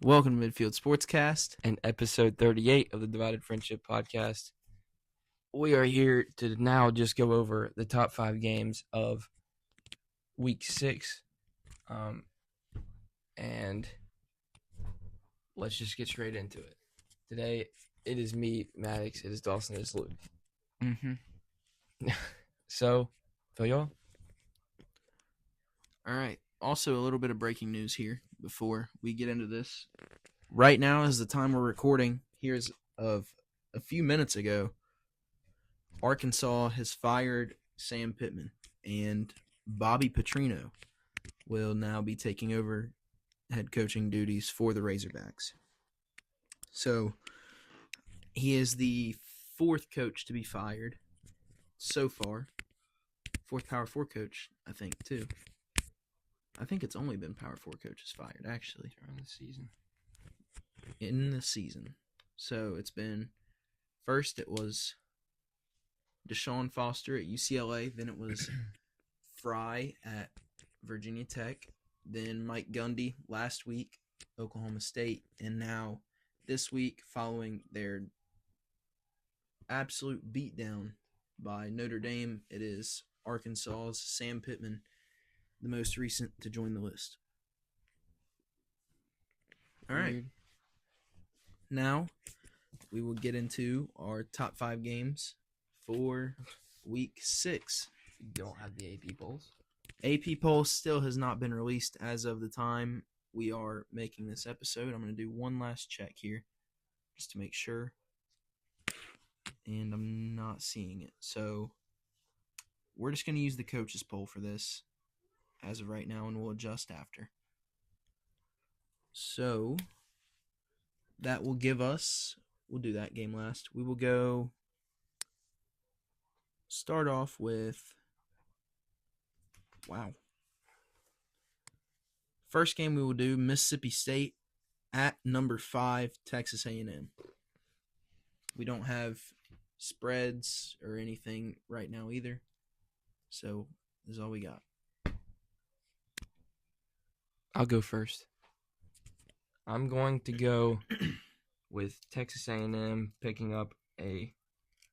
Welcome to Midfield Sportscast. And episode 38 of the Divided Friendship Podcast. We are here to now just go over the top 5 games of Week 6. And let's just get straight into it. Today, it is me, Maddyx. It is Dawson. It is Luke. So, for y'all. All right. Also, a little bit of breaking news here before we get into this. Right now is the time we're recording. Here's of a few minutes ago. Arkansas has fired Sam Pittman, and Bobby Petrino will now be taking over head coaching duties for the Razorbacks. So, he is the fourth coach to be fired so far. Fourth Power 4 coach, I think, too. I think it's only been Power 4 coaches fired, actually. During the season. In the season. So it's been, first it was Deshaun Foster at UCLA, then it was Fry at Virginia Tech, then Mike Gundy last week, Oklahoma State, and now this week, following their absolute beatdown by Notre Dame, it is Arkansas's Sam Pittman, the most recent to join the list. All right. Weird. Now, we will get into our top 5 games for Week 6. We don't have the AP polls. AP poll still has not been released as of the time we are making this episode. I'm going to do one last check here just to make sure. And I'm not seeing it. So, we're just going to use the coaches poll for this as of right now, and we'll adjust after. So, that will give us, we'll do that game last. We will start off with, first game we will do, Mississippi State at number 5, Texas A&M. We don't have spreads or anything right now either. So, this is all we got. I'll go first. I'm going to go with Texas A&M picking up a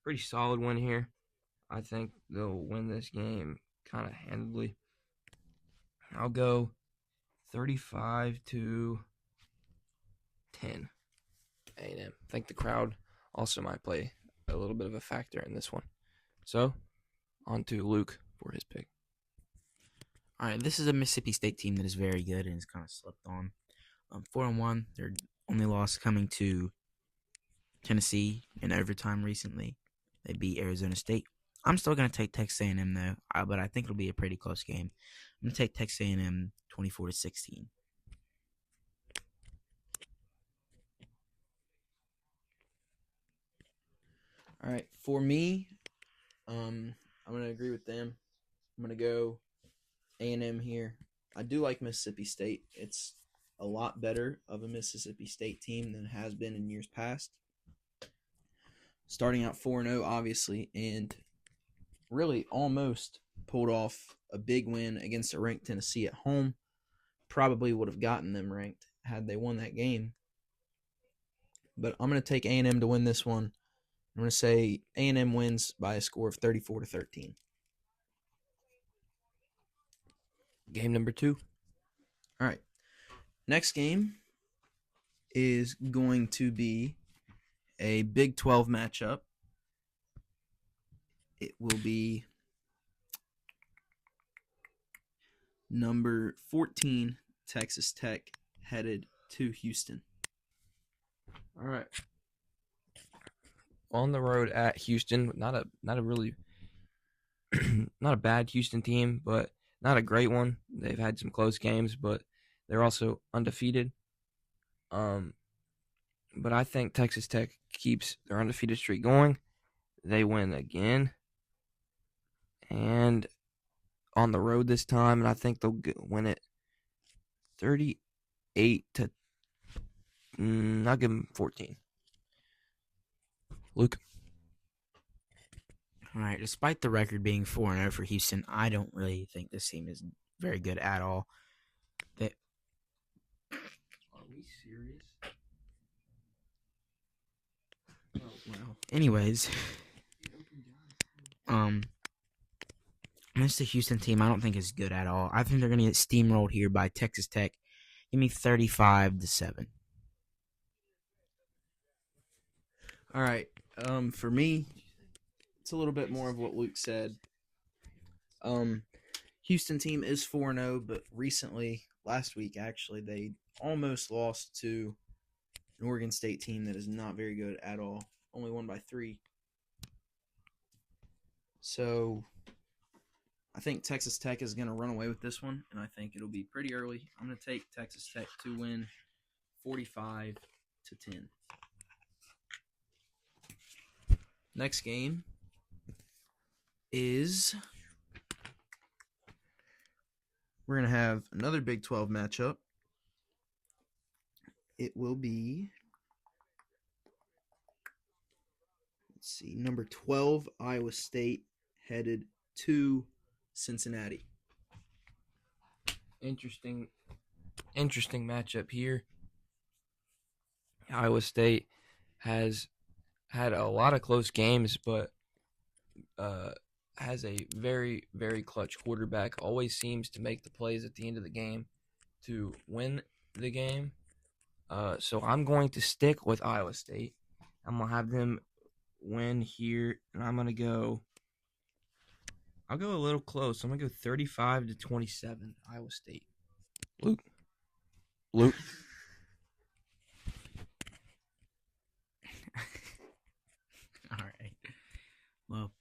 pretty solid win here. I think they'll win this game kind of handily. I'll go 35-10 A&M. I think the crowd also might play a little bit of a factor in this one. So, on to Luke for his pick. All right, this is a Mississippi State team that is very good and has kind of slept on. 4-1, their only loss coming to Tennessee in overtime recently. They beat Arizona State. I'm still going to take Texas A&M though, but I think it'll be a pretty close game. I'm going to take Texas A&M 24-16. All right, for me, I'm going to agree with them. I'm going to go A&M here. I do like Mississippi State. It's a lot better of a Mississippi State team than it has been in years past. Starting out 4-0, obviously, and really almost pulled off a big win against a ranked Tennessee at home. Probably would have gotten them ranked had they won that game. But I'm going to take A&M to win this one. I'm going to say A&M wins by a score of 34-13. Game number 2. All right. Next game is going to be a Big 12 matchup. It will be number 14, Texas Tech, headed to Houston. All right. On the road at Houston, not a really not a bad Houston team, but not a great one. They've had some close games, but they're also undefeated. But I think Texas Tech keeps their undefeated streak going. They win again, and on the road this time, and I think they'll win it 38 to. I'll give them 14. Luke. All right, despite the record being 4-0 for Houston, I don't really think this team is very good at all. you serious? Oh, wow. Anyways, this is a Houston team I don't think is good at all. I think they're going to get steamrolled here by Texas Tech. Give me 35-7. All right. For me, it's a little bit more of what Luke said. Houston team is 4-0, but recently, last week actually, they almost lost to an Oregon State team that is not very good at all. Only won by 3. So I think Texas Tech is going to run away with this one, and I think it'll be pretty early. I'm going to take Texas Tech to win 45-10. Next game is we're going to have another Big 12 matchup. It will be, let's see, number 12, Iowa State, headed to Cincinnati. Interesting matchup here. Iowa State has had a lot of close games, but has a very, very clutch quarterback. Always seems to make the plays at the end of the game to win the game. So I'm going to stick with Iowa State. I'm going to have them win here, and I'm going to go – I'll go a little close. I'm going to go 35-27, Iowa State. Luke. All right. Well,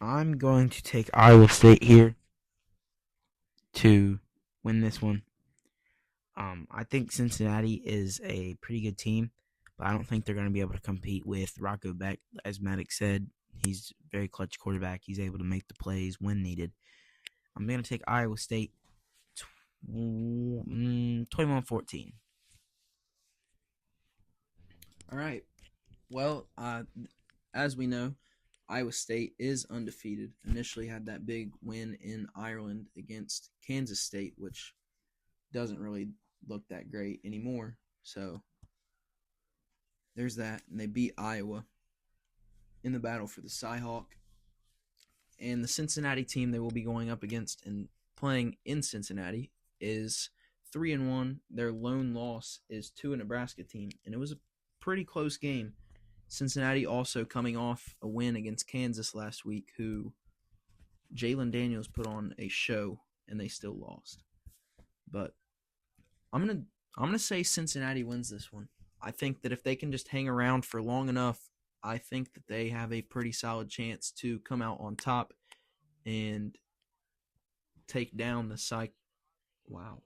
I'm going to take Iowa State here to win this one. I think Cincinnati is a pretty good team, but I don't think they're going to be able to compete with Rocco Beck. As Maddyx said, he's a very clutch quarterback. He's able to make the plays when needed. I'm going to take Iowa State 21-14. All right. Well, as we know, Iowa State is undefeated. Initially had that big win in Ireland against Kansas State, which doesn't really look that great anymore. So there's that. And they beat Iowa in the battle for the Cyhawk. And the Cincinnati team they will be going up against and playing in Cincinnati is 3-1. Their lone loss is to a Nebraska team, and it was a pretty close game. Cincinnati also coming off a win against Kansas last week, who Jalen Daniels put on a show, and they still lost. But I'm gonna say Cincinnati wins this one. I think that if they can just hang around for long enough, I think that they have a pretty solid chance to come out on top and take down the Wow.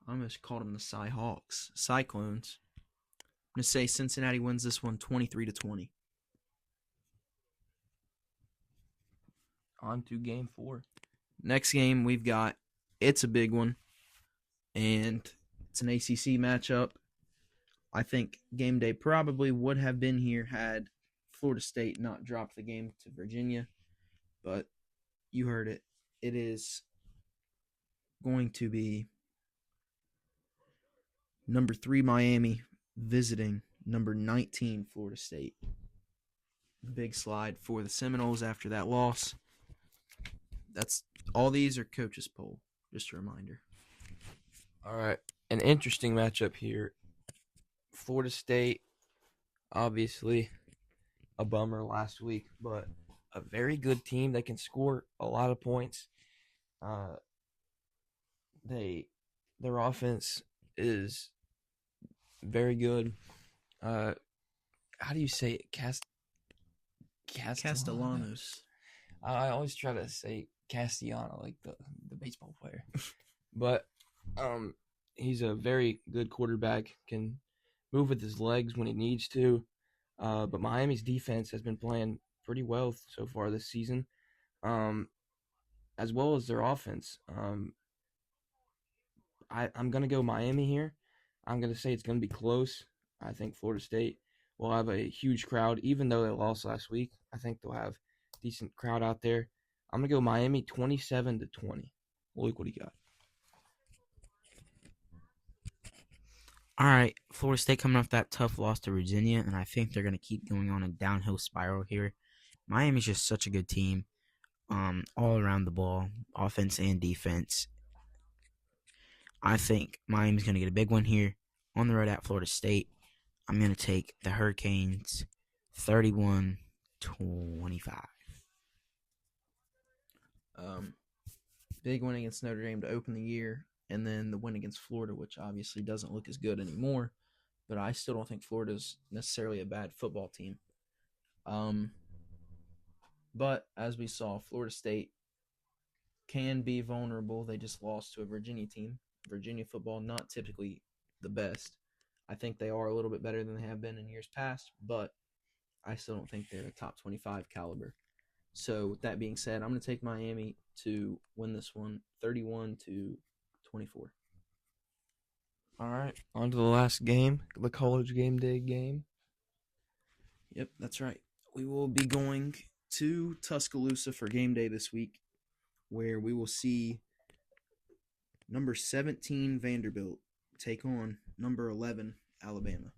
I almost called them the Cyhawks. Cyclones. I'm going to say Cincinnati wins this one 23-20. On to game 4. Next game we've got, it's a big one, and it's an ACC matchup. I think game day probably would have been here had Florida State not dropped the game to Virginia, but you heard it. It is going to be number 3 Miami visiting number 19 Florida State. Big slide for the Seminoles after that loss. That's all. These are coaches' poll. Just a reminder. All right, an interesting matchup here. Florida State, obviously a bummer last week, but a very good team that can score a lot of points. Their offense is very good. How do you say it? Castellanos. I always try to say Castellano, like the baseball player. But he's a very good quarterback, can move with his legs when he needs to. But Miami's defense has been playing pretty well so far this season, as well as their offense. I'm going to go Miami here. I'm going to say it's going to be close. I think Florida State will have a huge crowd, even though they lost last week. I think they'll have a decent crowd out there. I'm going to go Miami 27-20. Luke, what do you got? All right, Florida State coming off that tough loss to Virginia, and I think they're going to keep going on a downhill spiral here. Miami's just such a good team, all around the ball, offense and defense. I think Miami's going to get a big one here on the road at Florida State. I'm going to take the Hurricanes 31-25. Big win against Notre Dame to open the year, and then the win against Florida, which obviously doesn't look as good anymore. But I still don't think Florida's necessarily a bad football team. But as we saw, Florida State can be vulnerable. They just lost to a Virginia team. Virginia football, not typically the best. I think they are a little bit better than they have been in years past, but I still don't think they're a top 25 caliber. So with that being said, I'm going to take Miami to win this one 31-24. All right, on to the last game, the college game day game. Yep, that's right. We will be going to Tuscaloosa for game day this week, where we will see number 17 Vanderbilt take on number 11 Alabama.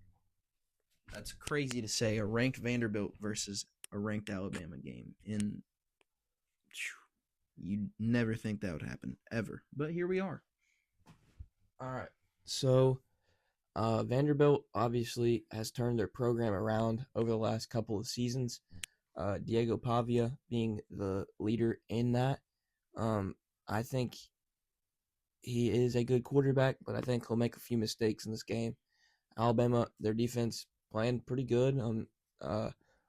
That's crazy to say, a ranked Vanderbilt versus a ranked Alabama game. You'd never think that would happen, ever. But here we are. All right, so Vanderbilt obviously has turned their program around over the last couple of seasons. Diego Pavia being the leader in that. I think he is a good quarterback, but I think he'll make a few mistakes in this game. Alabama, their defense playing pretty good.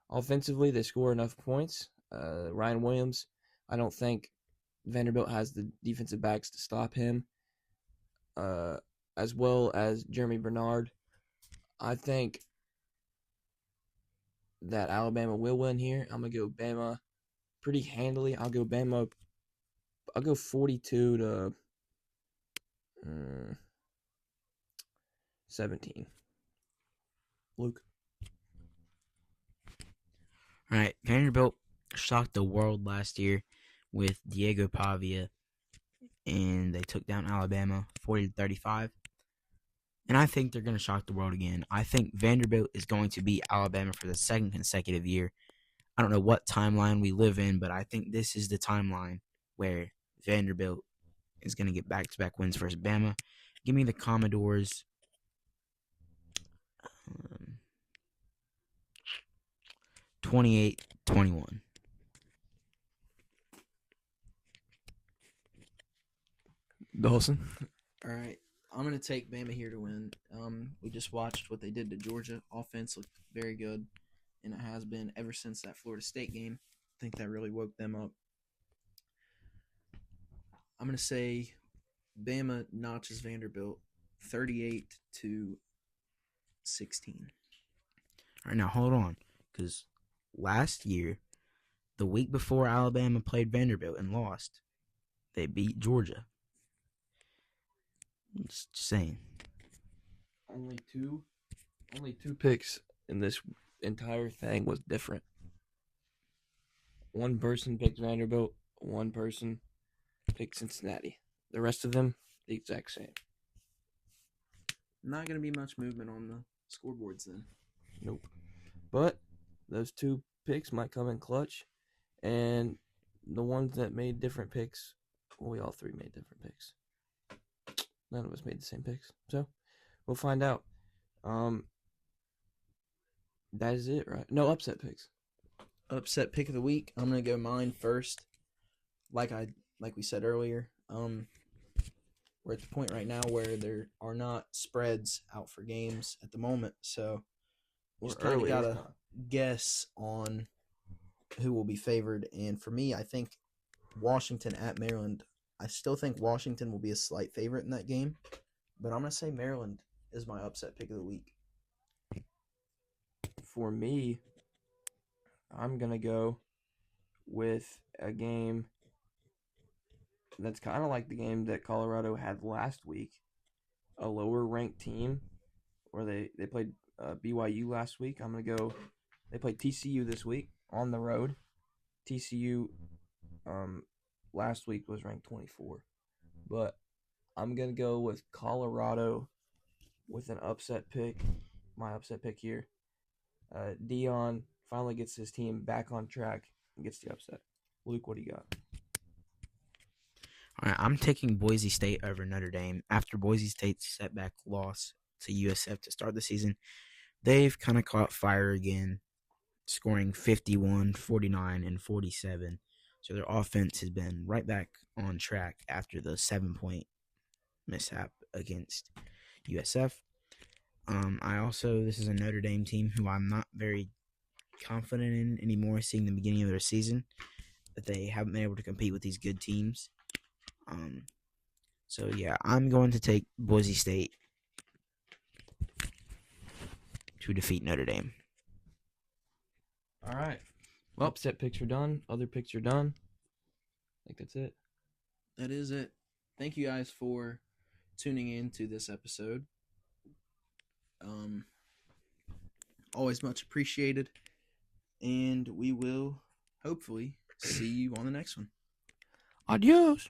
Offensively, they score enough points. Ryan Williams, I don't think Vanderbilt has the defensive backs to stop him, as well as Jeremy Bernard. I think that Alabama will win here. I'm going to go Bama pretty handily. I'll go 42 to 17. Luke. All right, Vanderbilt shocked the world last year with Diego Pavia, and they took down Alabama 40-35. And I think they're going to shock the world again. I think Vanderbilt is going to beat Alabama for the second consecutive year. I don't know what timeline we live in, but I think this is the timeline where Vanderbilt is going to get back-to-back wins versus Bama. Give me the Commodores 28-21. Dawson. All right. I'm going to take Bama here to win. We just watched what they did to Georgia. Offense looked very good, and it has been ever since that Florida State game. I think that really woke them up. I'm going to say Bama notches Vanderbilt 38-16. All right, now hold on, because last year, the week before Alabama played Vanderbilt and lost, they beat Georgia. Just saying. Only two picks in this entire thing was different. One person picked Vanderbilt, one person picked Cincinnati. The rest of them, the exact same. Not going to be much movement on the scoreboards then. Nope. But those two picks might come in clutch. And the ones that made different picks, well, we all three made different picks. None of us made the same picks. So, we'll find out. That is it, right? No upset picks. Upset pick of the week. I'm going to go mine first. Like we said earlier, we're at the point right now where there are not spreads out for games at the moment, so just kind of gotta guess on who will be favored. And for me, I think Washington at Maryland. I still think Washington will be a slight favorite in that game, but I'm gonna say Maryland is my upset pick of the week. For me, I'm gonna go with a game that's kind of like the game that Colorado had last week, a lower ranked team where they played BYU last week. I'm going to go, they played TCU this week on the road. TCU last week was ranked 24. But I'm going to go with Colorado with an upset pick. My upset pick here. Dion finally gets his team back on track and gets the upset. Luke, what do you got? All right, I'm taking Boise State over Notre Dame. After Boise State's setback loss to USF to start the season, they've kind of caught fire again, scoring 51, 49, and 47. So their offense has been right back on track after the 7-point mishap against USF. This is a Notre Dame team who I'm not very confident in anymore, seeing the beginning of their season, that they haven't been able to compete with these good teams. I'm going to take Boise State to defeat Notre Dame. All right. Well, upset picks are done. Other picks are done. I think that's it. That is it. Thank you guys for tuning in to this episode. Always much appreciated. And we will hopefully see you on the next one. Adios.